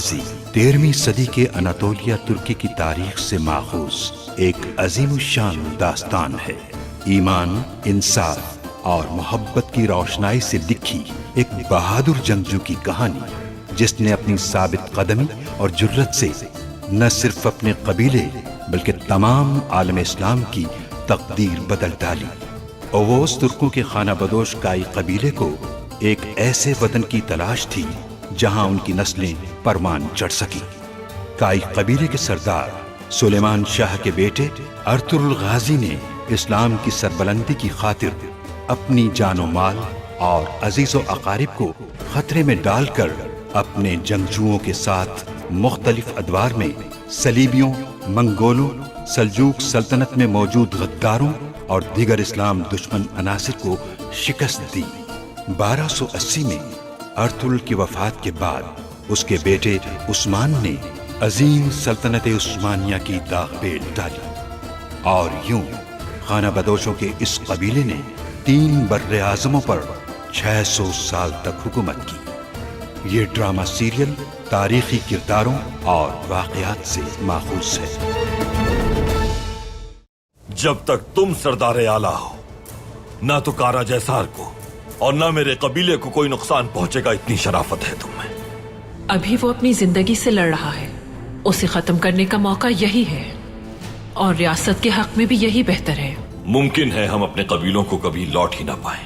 गाजी 13वीं सदी के अनातोलिया तुर्की की तारीख से माखूज एक अजीमुशान दास्तान है। ईमान, इंसाफ और मोहब्बत की रोशनाई से लिखी एक बहादुर जंगजू की कहानी, जिसने अपनी साबित कदमी और जुर्रत से न सिर्फ अपने कबीले बल्कि तमाम आलम इस्लाम की तकदीर बदल डाली। ओवोस तुर्कों के खाना बदोश काई कबीले को एक ऐसे वतन की तलाश थी जहां उनकी नस्लें परवान चढ़ सकी। काई कबीले के सरदार सुलेमान शाह के बेटे अर्तुरुल गाजी ने इस्लाम की सरबलंदी की खातिर अपनी जानो माल और अजीजो अकारिब को खतरे में डालकर अपने जंगजुओं के साथ मुख्तलिफ अदवार में सलीबियों, मंगोलों, सल्जूक सल्तनत में मौजूद गद्दारों और दीगर इस्लाम दुश्मन अनासिर को शिकस्त दी। 1280 में अर्तुरुल की वफात के बाद उसके बेटे उस्मान ने अजीम सल्तनत उस्मानिया की दाग पेल डाली और यूं खाना बदोशों के इस कबीले ने 3 बर्रे आज़मों पर 600 साल तक हुकूमत की। ये ड्रामा सीरियल तारीखी किरदारों और वाक़यात से माखूज है। जब तक तुम सरदार आला हो, ना तो कारा जैसार को और ना मेरे कबीले को कोई नुकसान पहुंचेगा, इतनी शराफत है तुम में। अभी वो अपनी जिंदगी से लड़ रहा है, उसे खत्म करने का मौका यही है और रियासत के हक में भी यही बेहतर है। मुमकिन है हम अपने कबीलों को कभी लौट ही ना पाए।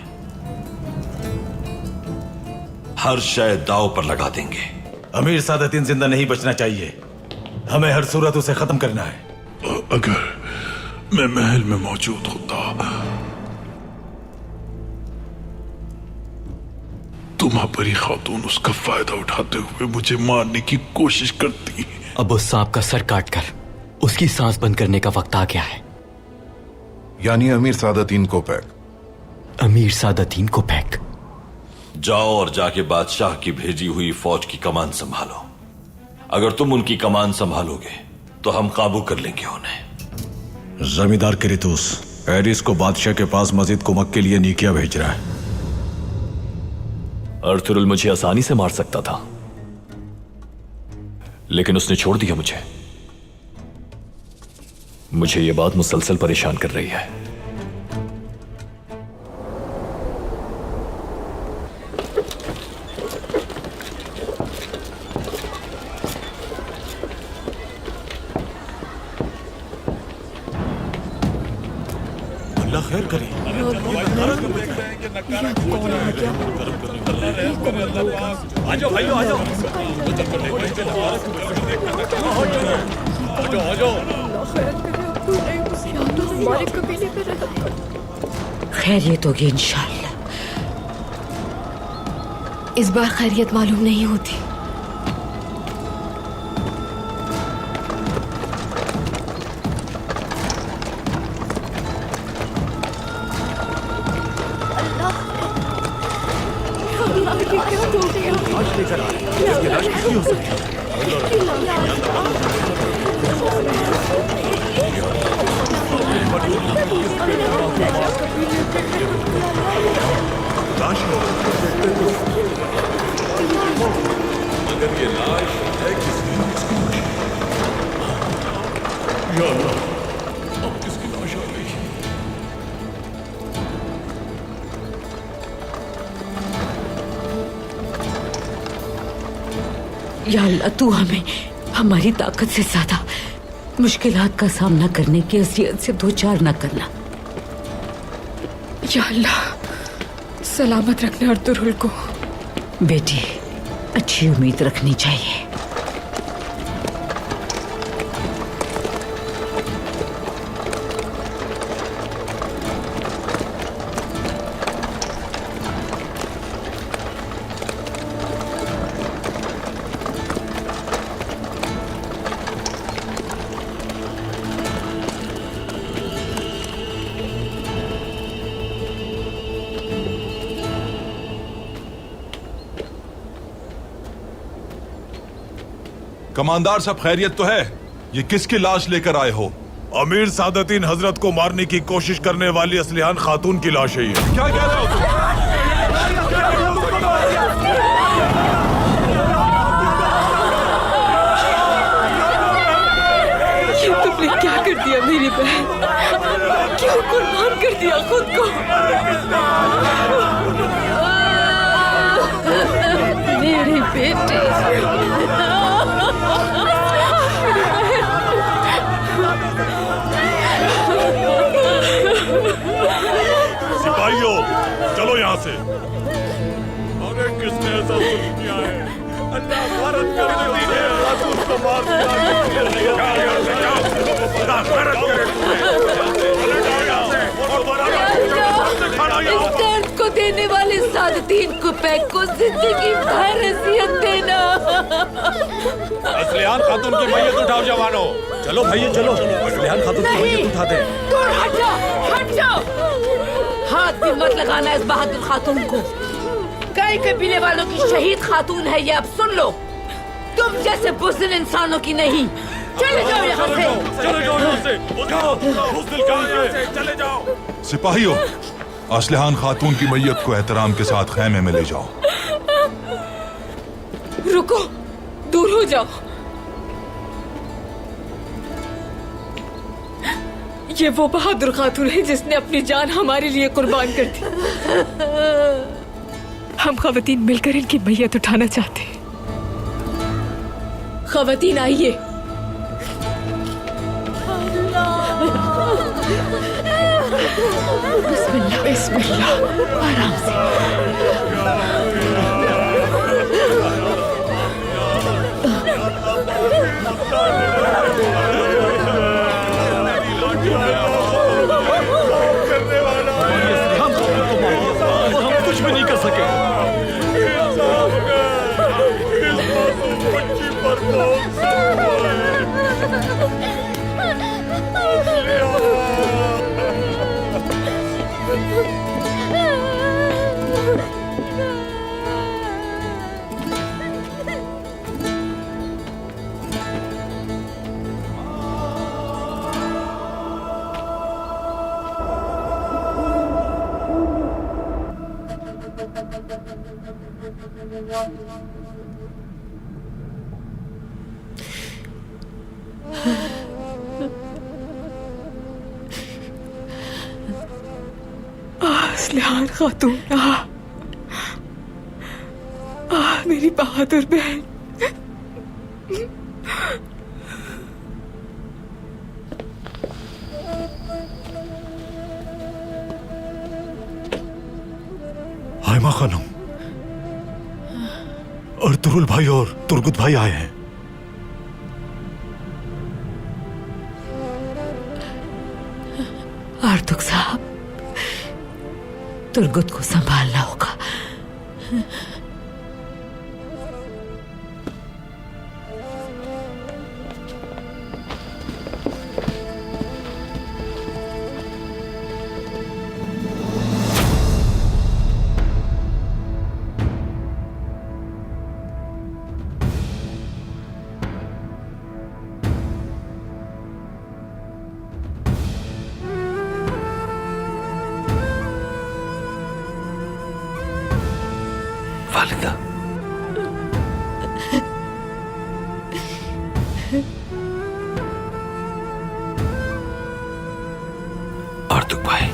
हर शय दांव पर लगा देंगे। अमीर सादतीन जिंदा नहीं बचना चाहिए, हमें हर सूरत उसे खत्म करना है। अगर मैं महल में मौजूद होता तो महापरी खातून उसका फायदा उठाते हुए मुझे मारने की कोशिश करती। अब उस सांप का सर काटकर उसकी सांस बंद करने का वक्त आ गया है। यानी अमीर सादतीन को पैक। अमीर सादतीन को पैक। जाओ और जाके बादशाह की भेजी हुई फौज की कमान संभालो। अगर तुम उनकी कमान संभालोगे तो हम काबू कर लेंगे उन्हें। जमींदार किरितुस एरिस को बादशाह के पास मजीद कुमक के लिए नीकिया भेज रहा है। अर्तुरुल मुझे आसानी से मार सकता था, लेकिन उसने छोड़ दिया मुझे। मुझे यह बात मुसलसल परेशान कर रही है। अल्लाह खैर करे। आ जाओ भाइयों, आ जाओ। खैरियत होगी इंशाअल्लाह। इस बार खैरियत मालूम नहीं होती। या अल्लाह, तू हमें हमारी ताकत से ज्यादा मुश्किलात का सामना करने की अज़ियत से दो चार न करना। या अल्लाह, सलामत रखना अर्तुरुल को। बेटी, अच्छी उम्मीद रखनी चाहिए। कमांदार साहब, खैरियत तो है? ये किसकी लाश लेकर आए हो? अमीर सादतीन हजरत को मारने की कोशिश करने वाली असलिहान खातून की लाश है ये। क्या कह रहे हो तुम? आपने क्या कर दिया मेरी बहन? क्यों कुर्बान कर दिया खुद को? मेरी बेटी। सिपाहियों, चलो यहाँ से। अरे किसने ऐसा जुल्म किया है? अल्लाह भारत का खातून को मार इस दर्द को देने वाले सादतीन कुपैक को जिंदगी भर नसीहत देना। असलियान खातून की मैयत उठाओ जवानों। चलो भाई चलो, असलियान खातून की मैयत उठा दे। दूर हट जाओ, हट जाओ। हाथ भी मत लगाना इस बहादुर खातून को। कई कबीले वालों की शहीद खातून है ये, अब सुन लो। तुम जैसे बुज़दिल इंसानों की नहीं। चले जाओ यहाँ से। चले जाओ यहाँ से। बुज़दिल कहाँ है? चले जाओ। सिपाहियों, असलहान खातून की मैयत को एहतराम के साथ खैमे में ले जाओ। रुको, दूर हो जाओ। ये वो बहादुर खातून है जिसने अपनी जान हमारे लिए कुर्बान कर दी। हम खवातीन मिलकर इनकी मैयत उठाना चाहते हैं। खवातीन आइए। बिस्मिल्लाह, बिस्मिल्लाह, आराम से। हम कुछ भी नहीं कर सके। असलहान खातून, मेरी बहादुर बहन। हाइमा खानम, अर्तुरुल भाई और तुर्गुत भाई आए हैं। आर्तुक साहब, तुर्गुत को संभालना होगा। वालिदा, आर्तुक भाई,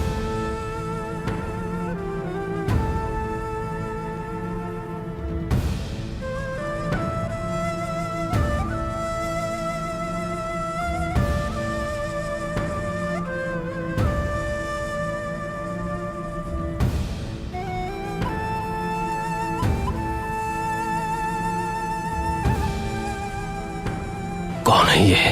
कौन है ये?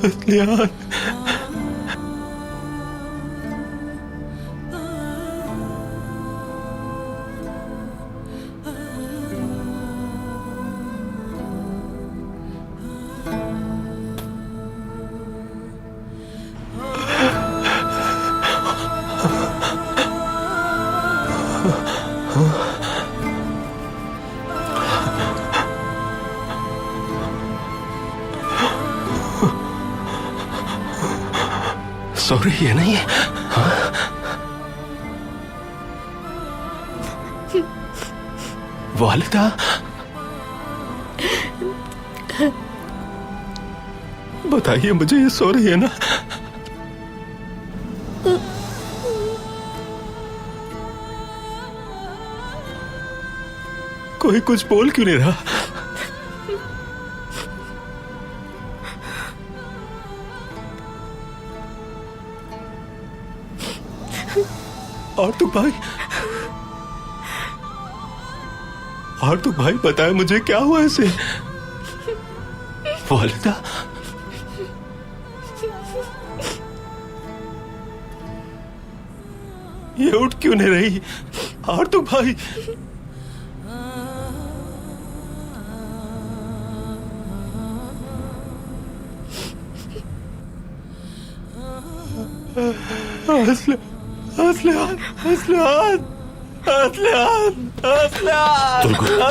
असलियान। सो रही है नहीं? हाँ? वालिदा, बताइए मुझे, ये सो रही है ना? कोई कुछ बोल क्यों नहीं रहा? और तो भाई बताए मुझे क्या हुआ इसे? वालिदा, ये उठ क्यों नहीं रही? और तो भाई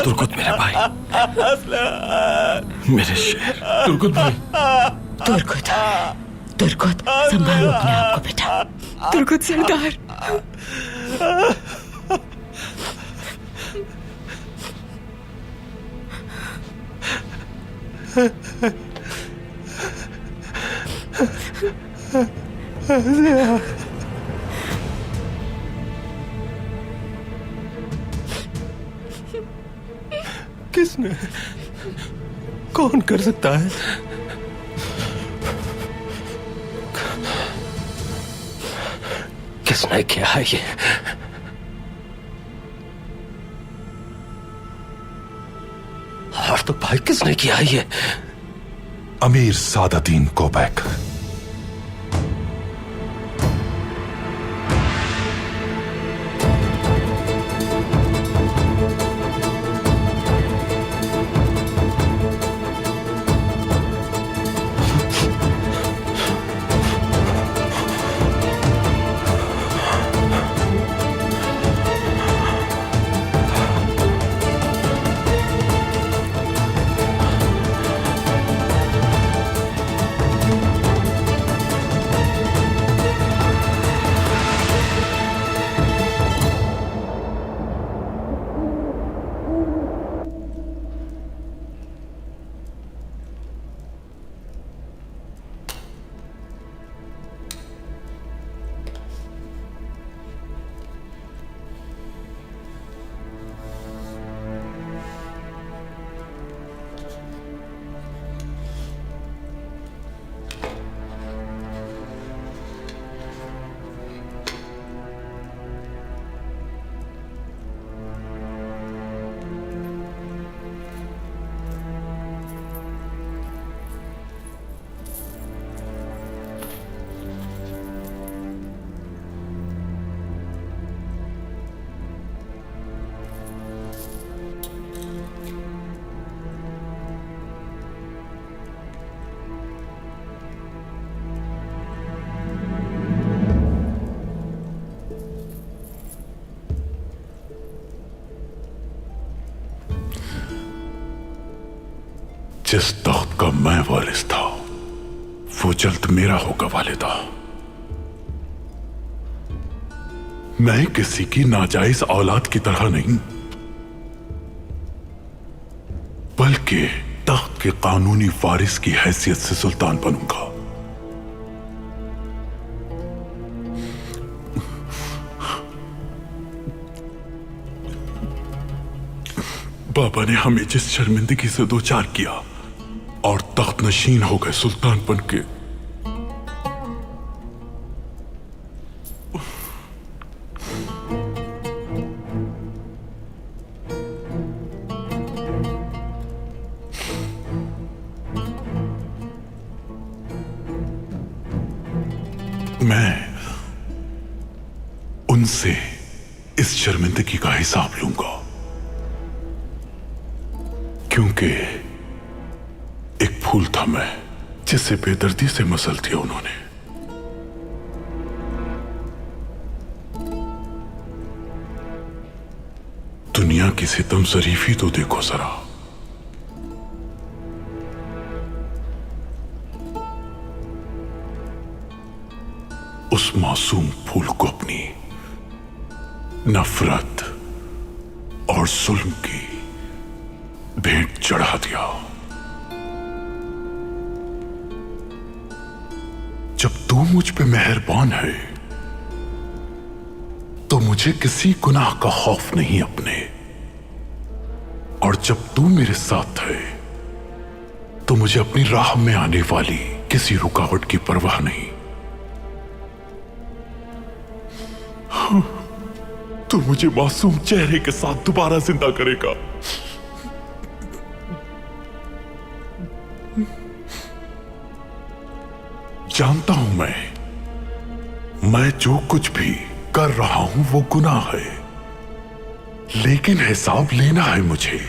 तुर्गुत मेरे भाई, मेरे शेर। तुर्गुत भाई, तुर्गुत संभालो अपने आप को बेटा। तुर्गुत सरदार, किसने, कौन कर सकता है? किसने किया है ये? और तो भाई किसने किया है ये? अमीर सादतीन कोबैक। जिस तख्त का मैं वारिस था वो जल्द मेरा होगा वालिदा। मैं किसी की नाजायज औलाद की तरह नहीं, बल्कि तख्त के कानूनी वारिस की हैसियत से सुल्तान बनूंगा। बाबा ने हमें जिस शर्मिंदगी से दो चार किया और तख्त नशीन हो गए सुल्तान बन के, मैं उनसे इस शर्मिंदगी का हिसाब लूंगा, क्योंकि एक फूल था मैं जिसे बेदर्दी से मसल दिया उन्होंने। दुनिया की सितम शरीफी तो देखो जरा। उस मासूम फूल को अपनी नफरत और जुल्म की भेंट चढ़ा दिया। जब तू मुझ पे मेहरबान है तो मुझे किसी गुनाह का खौफ नहीं अपने, और जब तू मेरे साथ है तो मुझे अपनी राह में आने वाली किसी रुकावट की परवाह नहीं। तू मुझे मासूम चेहरे के साथ दोबारा जिंदा करेगा। जानता हूं मैं जो कुछ भी कर रहा हूं वो गुनाह है, लेकिन हिसाब लेना है मुझे।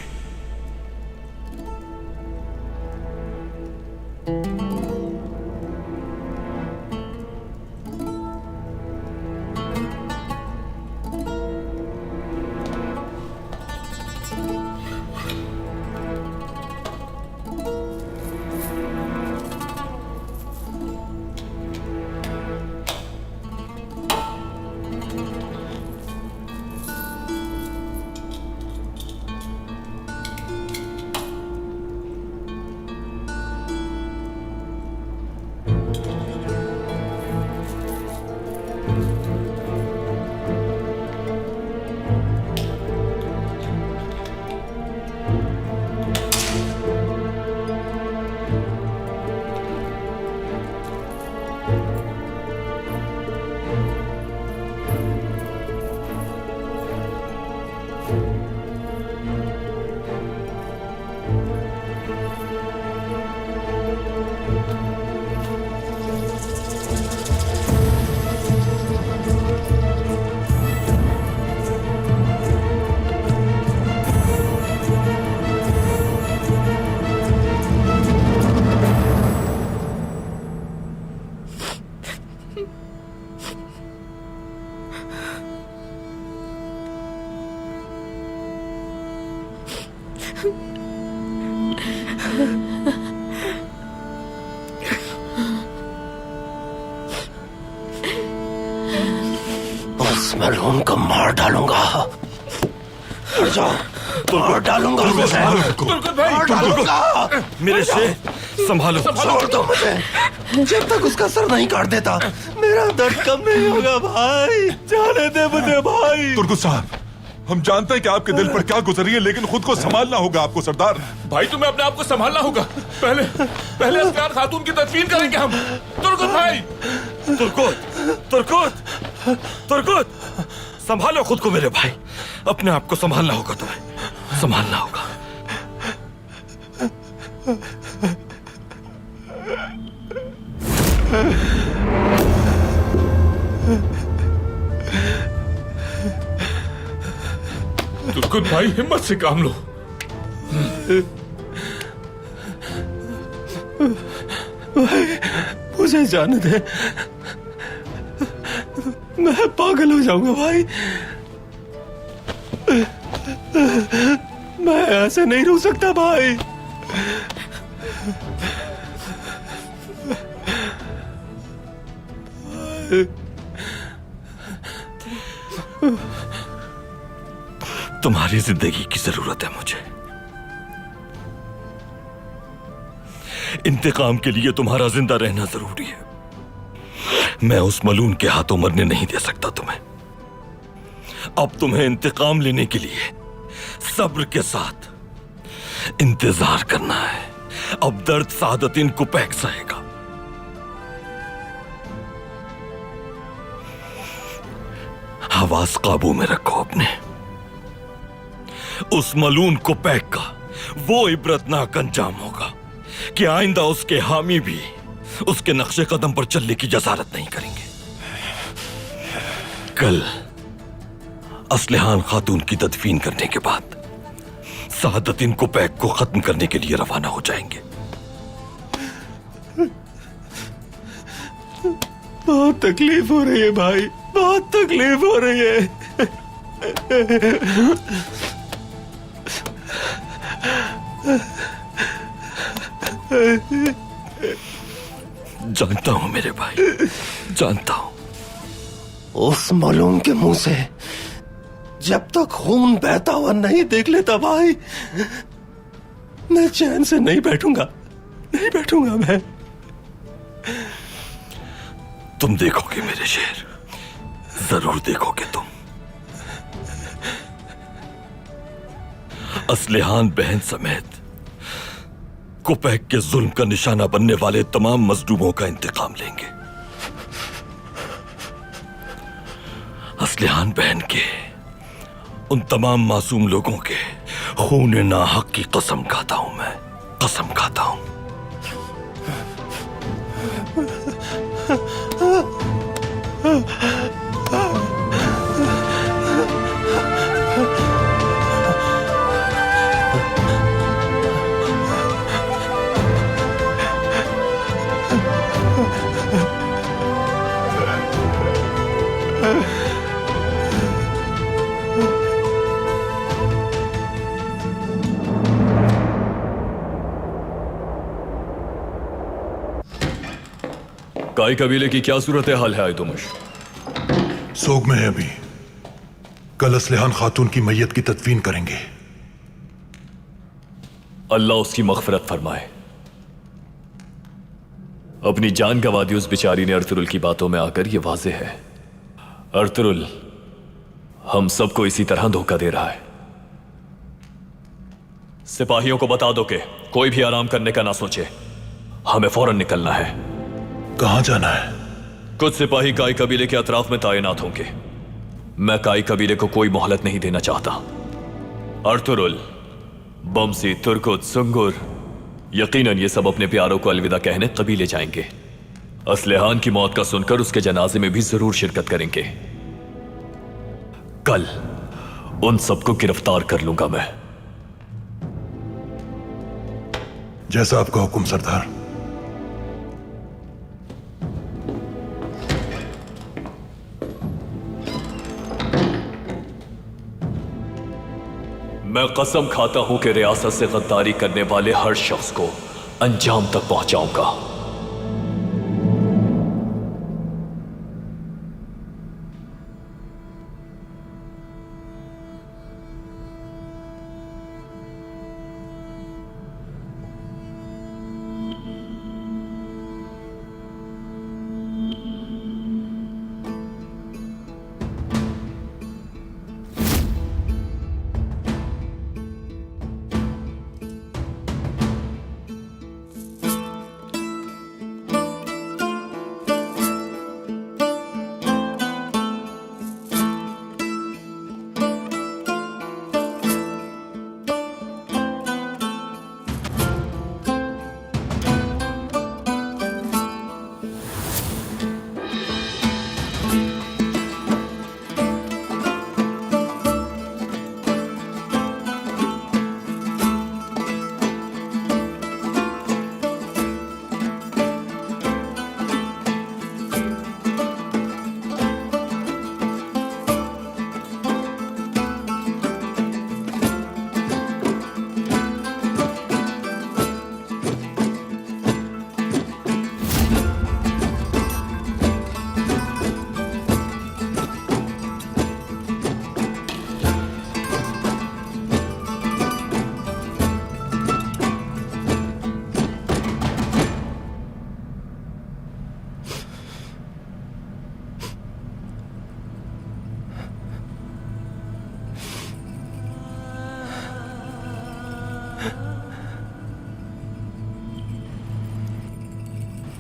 उस मलून को मार डालूंगा। हट जाओ, मार डालूंगा उसे। मार डालूंगा। मेरे से संभालो। छोड़ दो मुझे। जब तक उसका सर नहीं काट देता मेरा दर्द कम नहीं होगा भाई। जाने दे मुझे भाई। तुर्गुत साहब, हम जानते हैं कि आपके दिल पर क्या गुजर रही है, लेकिन खुद को संभालना होगा आपको सरदार। भाई तुम्हें अपने आप को संभालना होगा। पहले असगार खातून की तदफीन करेंगे हम। तुर्गुत भाई। तुर्गुत, संभालो खुद को मेरे भाई। अपने आप को संभालना होगा, तुम्हें संभालना होगा। तुर्गुत भाई, हिम्मत से काम लो। मुझे जाने दे, मैं पागल हो जाऊंगा भाई। मैं ऐसे नहीं रुक सकता भाई। तुम्हारी जिंदगी की जरूरत है मुझे। इंतकाम के लिए तुम्हारा जिंदा रहना जरूरी है। मैं उस मलून के हाथों मरने नहीं दे सकता तुम्हें। अब तुम्हें इंतकाम लेने के लिए सब्र के साथ इंतजार करना है। अब दर्द सादतीन को पैक सहेगा। आवाज काबू में रखो अपने। उस मलून को पैक का वो इबरतनाक अंजाम होगा कि आइंदा उसके हामी भी उसके नक्शे कदम पर चलने की जसारत नहीं करेंगे। कल असलहान खातून की तदफीन करने के बाद सआदतीन कोपैक को खत्म करने के लिए रवाना हो जाएंगे। बहुत तकलीफ हो रही है भाई, बहुत तकलीफ हो रही है। जानता हूं मेरे भाई, जानता हूं। उस मलूम के मुंह से जब तक खून बहता हुआ नहीं देख लेता भाई, मैं चैन से नहीं बैठूंगा, नहीं बैठूंगा मैं। तुम देखोगे मेरे शेर, जरूर देखोगे तुम। असलहान बहन समेत कोपैक के जुल्म का निशाना बनने वाले तमाम मजलूमों का इंतकाम लेंगे। असलहान बहन के उन तमाम मासूम लोगों के खून नाहक की कसम खाता हूं मैं, कसम खाता हूं। काई कबीले की क्या सूरत हाल है आयतुमुश? सोग में है अभी। कल असलहान खातून की मैयत की तदफीन करेंगे। अल्लाह उसकी मगफरत फरमाए। अपनी जान गंवा दी उस बेचारी ने अर्तुरुल की बातों में आकर यह वाज़ेह है। अर्तुरुल हम सबको इसी तरह धोखा दे रहा है। सिपाहियों को बता दो कि कोई भी आराम करने का ना सोचे, हमें फौरन निकलना है। कहां जाना है? कुछ सिपाही काई कबीले के अतराफ में तैनात होंगे। मैं काई कबीले को कोई मोहलत नहीं देना चाहता। अर्तुरुल, बमसी, तुर्कुत, सुंगुर, यकीनन ये सब अपने प्यारों को अलविदा कहने कबीले जाएंगे। असलहान की मौत का सुनकर उसके जनाजे में भी जरूर शिरकत करेंगे। कल उन सबको गिरफ्तार कर लूंगा मैं। जैसा आपका हुक्म सरदार। मैं कसम खाता हूं कि रियासत से गद्दारी करने वाले हर शख्स को अंजाम तक पहुंचाऊंगा।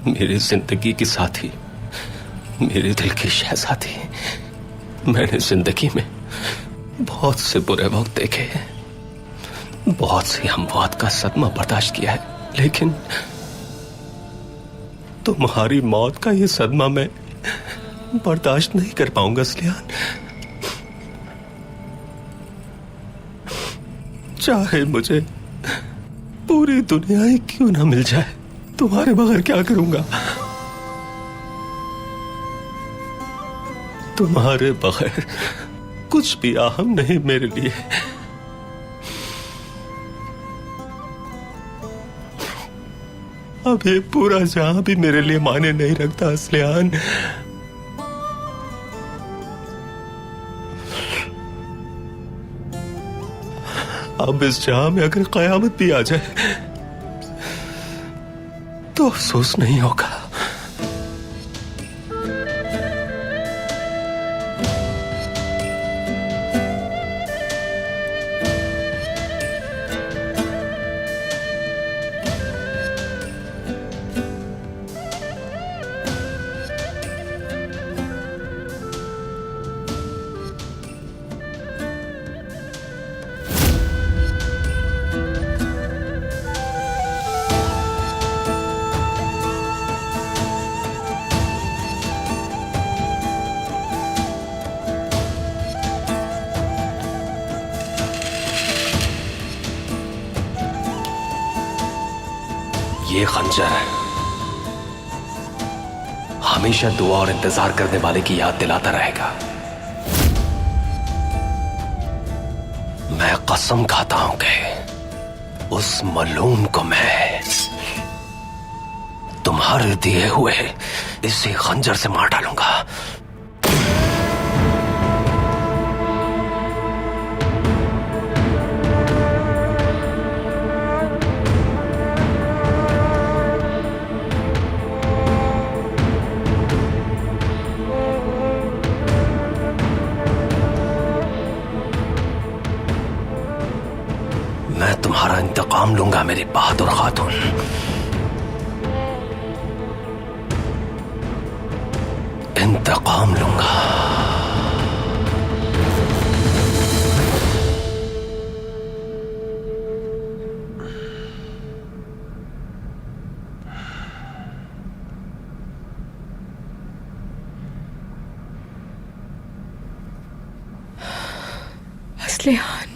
मेरी जिंदगी की साथी, मेरे दिल की शहजादी। मैंने जिंदगी में बहुत से बुरे वक्त देखे हैं, बहुत सी हमवात का सदमा बर्दाश्त किया है, लेकिन तुम्हारी मौत का ये सदमा मैं बर्दाश्त नहीं कर पाऊंगा असलियान। चाहे मुझे पूरी दुनिया ही क्यों ना मिल जाए, तुम्हारे बगैर क्या करूंगा? तुम्हारे बगैर कुछ भी अहम नहीं मेरे लिए। अब ये पूरा जहां भी मेरे लिए माने नहीं रखता असलियान। अब इस जहां में अगर कयामत भी आ जाए तो अफसोस नहीं होगा। ये खंजर हमेशा दुआ और इंतजार करने वाले की याद दिलाता रहेगा। मैं कसम खाता हूं कि उस मलून को मैं तुम्हारे दिए हुए इसी खंजर से मार डालूंगा। मैं तुम्हारा इंतकाम लूंगा मेरी बहादुर खातून। इंतकाम लूंगा। असलियान,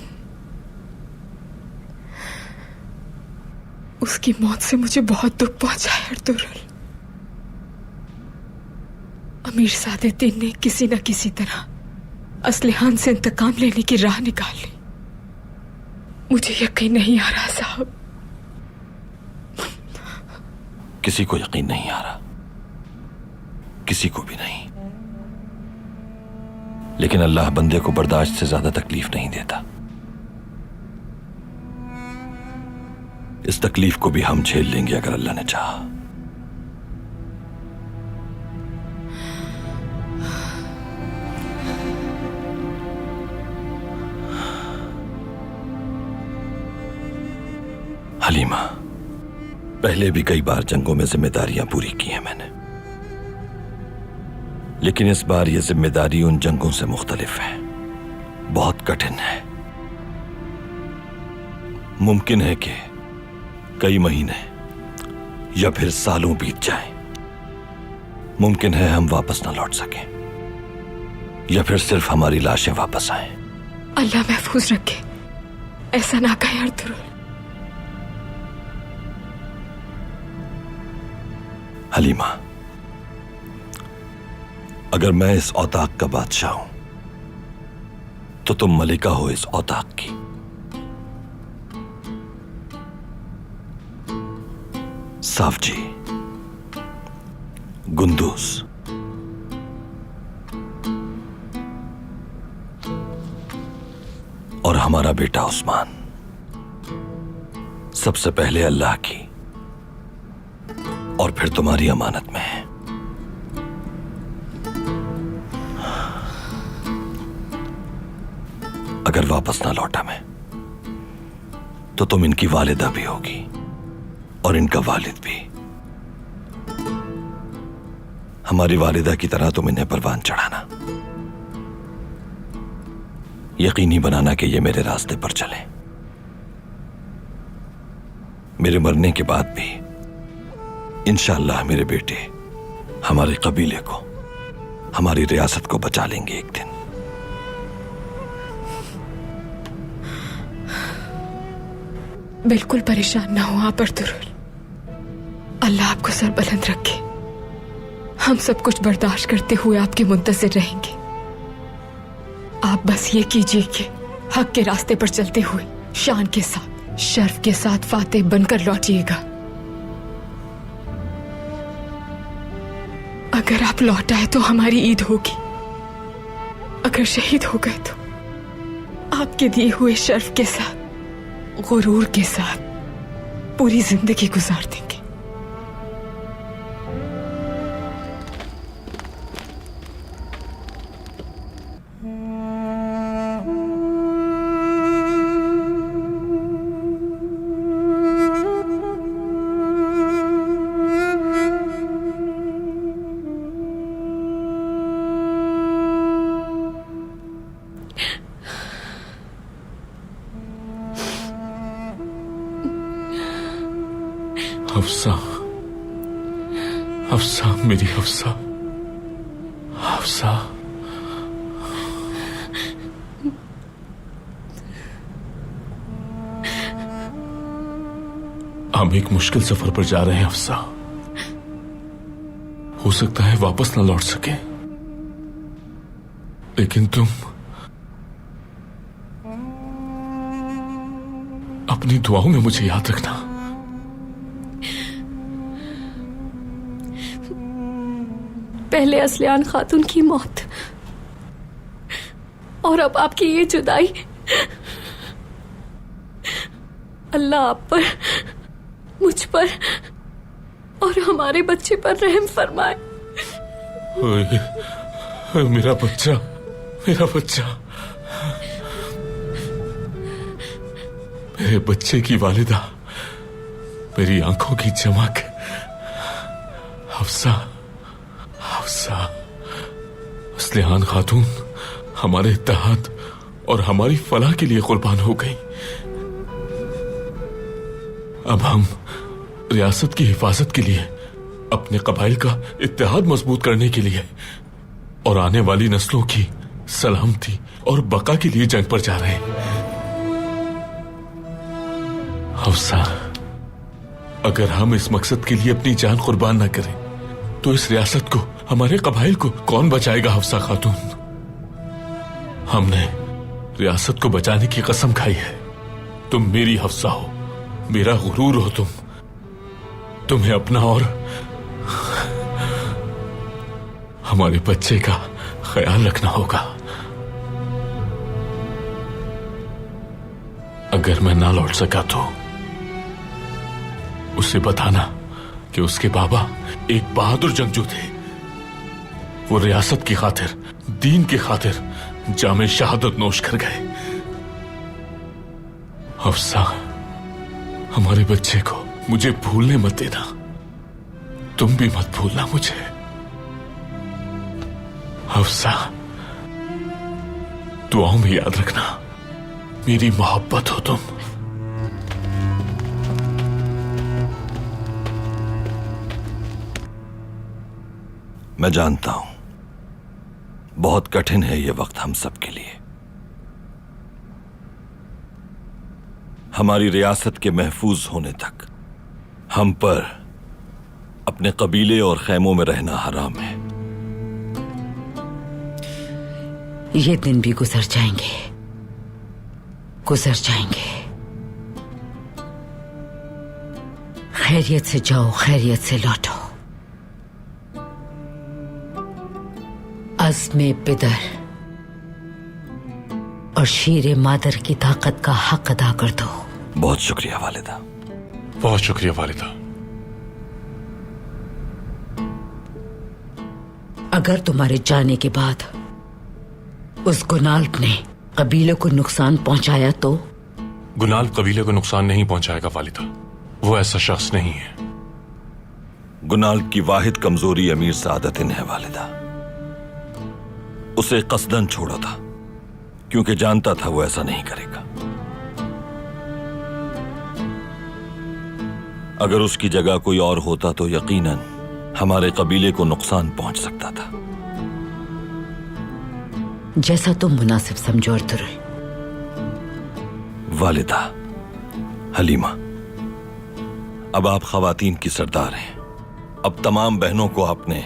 उसकी मौत से मुझे बहुत दुख पहुंचा है अर्तुगरुल। अमीरजादे ने किसी न किसी तरह असलियान से इंतकाम लेने की राह निकाल ली। मुझे यकीन नहीं आ रहा साहब। किसी को यकीन नहीं आ रहा, किसी को भी नहीं। लेकिन अल्लाह बंदे को बर्दाश्त से ज्यादा तकलीफ नहीं देता। इस तकलीफ को भी हम झेल लेंगे अगर अल्लाह ने चाहा। हलीमा, पहले भी कई बार जंगों में जिम्मेदारियां पूरी की हैं मैंने, लेकिन इस बार यह जिम्मेदारी उन जंगों से मुख्तलिफ है, बहुत कठिन है। मुमकिन है कि कई महीने या फिर सालों बीत जाएं। मुमकिन है हम वापस ना लौट सकें या फिर सिर्फ हमारी लाशें वापस आएं। अल्लाह महफूज रखे, ऐसा ना कहे अर्तुगरुल। हलीमा, अगर मैं इस औताक का बादशाह हूं तो तुम मलिका हो इस औताक की। साफजी, गुंदूस, और हमारा बेटा उस्मान सबसे पहले अल्लाह की और फिर तुम्हारी अमानत में है। अगर वापस ना लौटा मैं तो तुम इनकी वालिदा भी होगी और इनका वालिद भी। हमारी वालिदा की तरह तुम इन्हें परवान चढ़ाना, यकीनी बनाना कि ये मेरे रास्ते पर चले। मेरे मरने के बाद भी इंशाअल्लाह मेरे बेटे हमारे कबीले को हमारी रियासत को बचा लेंगे एक दिन। बिल्कुल परेशान ना हो आप अर्तुरुल। अल्लाह आपको सर बुलंद रखे। हम सब कुछ बर्दाश्त करते हुए आपके मुंतज़िर रहेंगे। आप बस ये कीजिए कि हक के रास्ते पर चलते हुए शान के साथ, शर्फ के साथ फातेह बनकर लौटिएगा। अगर आप लौट आए तो हमारी ईद होगी। अगर शहीद हो गए तो आपके दिए हुए शर्फ के साथ, गुरूर के साथ पूरी जिंदगी गुजार देंगे। हफ्सा, हफ्सा, मेरी हफ्सा, हफ्सा। हम एक मुश्किल सफर पर जा रहे हैं हफ्सा। हो सकता है वापस ना लौट सके, लेकिन तुम अपनी दुआओं में मुझे याद रखना। पहले असलियान खातून की मौत और अब आपकी ये जुदाई। अल्लाह आप पर, मुझ पर और हमारे बच्चे पर रहम फरमाए। ओए, मेरा बच्चा, मेरा बच्चा, मेरे बच्चे की वालिदा, मेरी आंखों की चमक, हफ्सा, हफ्सा। असलिहान खातून हमारे इत्तेहाद और हमारी फलाह के लिए कुर्बान हो गई। अब हम रियासत की हिफाजत के लिए, अपने कबाइल का इत्तेहाद मजबूत करने के लिए और आने वाली नस्लों की सलामती और बका के लिए जंग पर जा रहे हैं। हफ्सा, अगर हम इस मकसद के लिए अपनी जान कुर्बान न करें तो इस रियासत को, हमारे कबाइल को कौन बचाएगा हफ्सा खातून? हमने रियासत को बचाने की कसम खाई है। तुम मेरी हफ्सा हो, मेरा गुरूर हो तुम। तुम्हें अपना और हमारे बच्चे का ख्याल रखना होगा। अगर मैं ना लौट सका तो उसे बताना कि उसके बाबा एक बहादुर जंगजू थे। वो रियासत की खातिर, दीन की खातिर जामे शहादत नोश कर गए। हफ्सा, हमारे बच्चे को मुझे भूलने मत देना। तुम भी मत भूलना मुझे। हफ्सा, दुआओं में याद रखना, मेरी मोहब्बत हो तुम। मैं जानता हूं बहुत कठिन है ये वक्त हम सब के लिए। हमारी रियासत के महफूज होने तक हम पर अपने कबीले और खैमों में रहना हराम है। ये दिन भी गुजर जाएंगे, गुजर जाएंगे। खैरियत से जाओ, खैरियत से लौटो। अज़्मे पिदर और शीरे मादर की ताकत का हक अदा कर दो। बहुत शुक्रिया वालिदा। बहुत शुक्रिया वालिदा। अगर तुम्हारे जाने के बाद उस गुनाल्फ ने कबीले को नुकसान पहुंचाया तो? गुनाल्फ कबीले को नुकसान नहीं पहुंचाएगा वालिदा, वो ऐसा शख्स नहीं है। गुनाल्फ की वाहिद कमजोरी अमीर सादतिन है वालिदा। उसे कसदन छोड़ा था क्योंकि जानता था वो ऐसा नहीं करेगा। अगर उसकी जगह कोई और होता तो यकीनन हमारे कबीले को नुकसान पहुंच सकता था। जैसा तुम मुनासिब समझो अर्तुरुल। वालिदा हलीमा, अब आप खवातीन की सरदार हैं। अब तमाम बहनों को आपने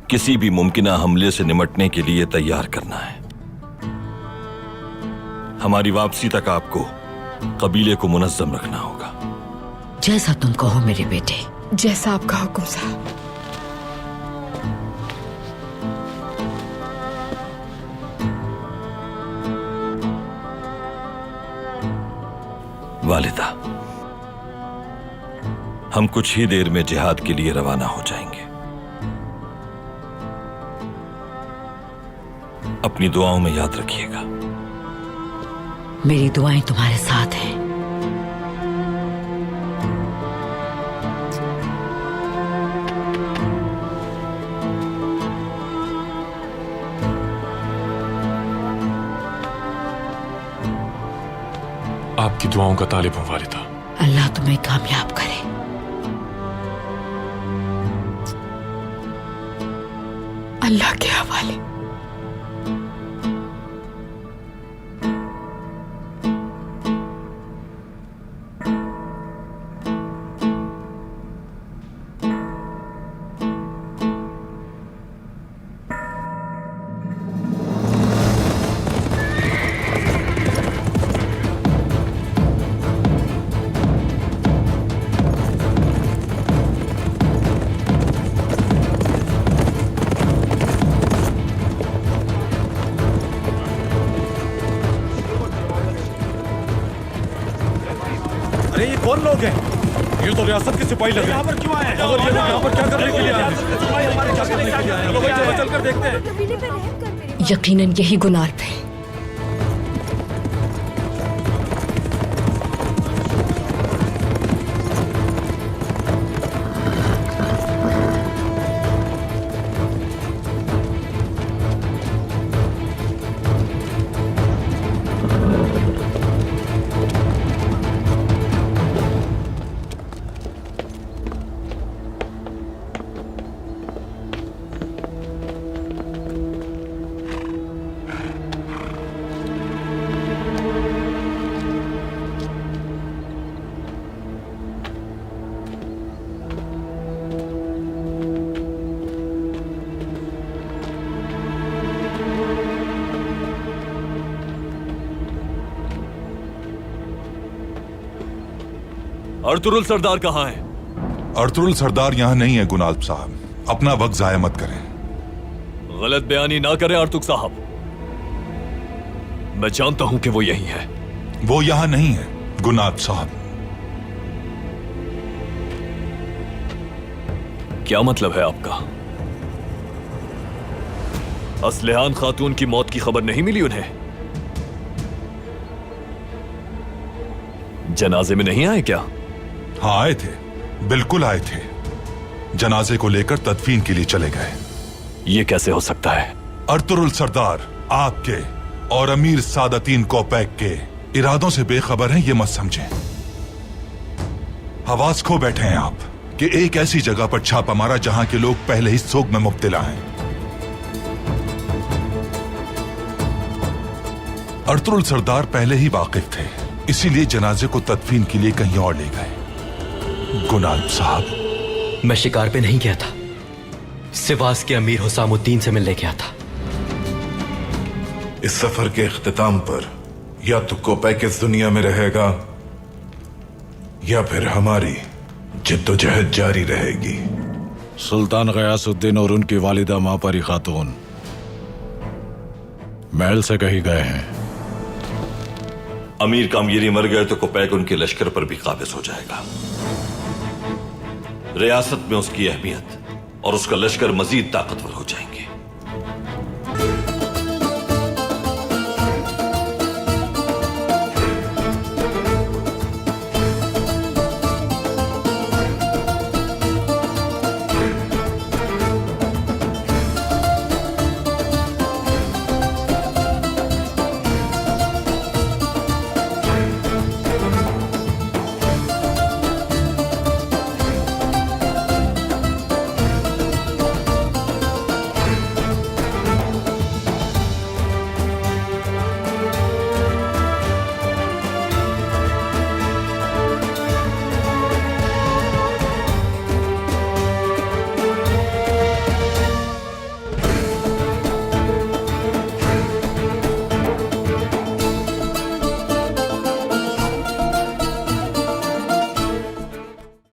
किसी भी मुमकिना हमले से निमटने के लिए तैयार करना है। हमारी वापसी तक आपको कबीले को मुनज़्ज़म रखना होगा। जैसा तुम कहो मेरे बेटे। जैसा आपका हुक्म साहब। वालिदा, हम कुछ ही देर में जिहाद के लिए रवाना हो जाएंगे। अपनी दुआओं में याद रखिएगा। मेरी दुआएं तुम्हारे साथ हैं। आपकी दुआओं का तालिब हूं वालिदा। अल्लाह तुम्हें कामयाब करे। अल्लाह के हवाले। अरे ये कौन लोग हैं? ये तो रियासत के सिपाही लग रहे हैं। यहाँ पर क्यों आए? अगर ये लोग यहाँ पर क्या करने के लिए आए? हमारे क्या करने के लिए आए? चलो भाई चल कर देखते हैं। यकीनन यही गुनार पे। अर्तुरुल सरदार कहाँ है? अर्तुरुल सरदार यहाँ नहीं है गुनाल्ब साहब, अपना वक्त जाया मत करें। गलत बयानी ना करें अर्तुक साहब, मैं जानता हूं कि वो यही है। वो यहाँ नहीं है गुनाल्ब साहब। क्या मतलब है आपका? असलहान खातून की मौत की खबर नहीं मिली उन्हें? जनाजे में नहीं आए क्या? हाँ आए थे, बिल्कुल आए थे। जनाजे को लेकर तदफीन के लिए चले गए। ये कैसे हो सकता है? अर्तुरुल सरदार आपके और अमीर सादतीन कोपैक के इरादों से बेखबर हैं, ये मत समझें। हवास खो बैठे हैं आप कि एक ऐसी जगह पर छापा मारा जहां के लोग पहले ही सोग में मुब्तला हैं। अर्तुरुल सरदार पहले ही वाकिफ थे, इसीलिए जनाजे को तदफीन के लिए कहीं और ले गए। गुनाल्ब साहब, मैं शिकार पे नहीं गया था, सिवास के अमीर हुसामुद्दीन से मिलने गया था। इस सफर के इख्तिताम पर या तो कोपैक इस दुनिया में रहेगा या फिर हमारी जिद्दोजहद जारी रहेगी। सुल्तान गयासुद्दीन और उनकी वालिदा मापरी खातून महल से कहीं गए हैं। अमीर कामगिरी मर गए तो कोपैक उनके लश्कर पर भी काबिज हो जाएगा। रियासत में उसकी अहमियत और उसका लश्कर मजीद ताकतवर हो जाएंगे।